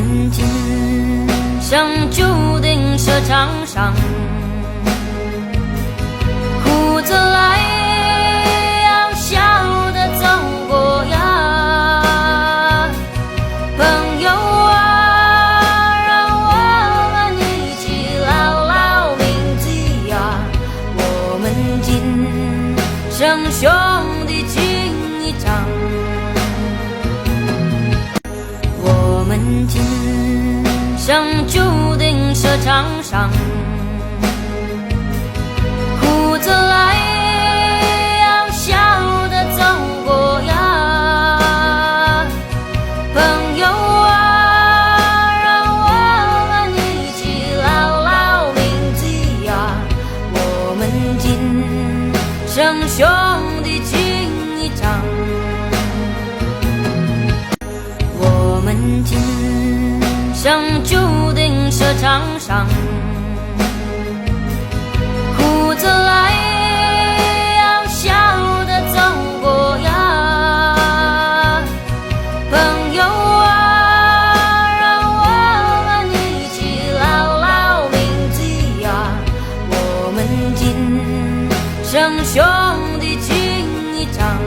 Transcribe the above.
们今生注定设场上，苦则来，要笑的走过呀，朋友啊，让我们一起牢牢铭记呀，我们今生兄弟情一场。我们今生注定设场上，苦则来，要笑的走过呀，朋友啊，让我们一起牢牢铭记呀，我们今生兄弟情一场。我们今生注定设场上，苦则来，要笑的走过呀，朋友啊，让我们一起牢牢铭记呀，我们今生兄弟情一场。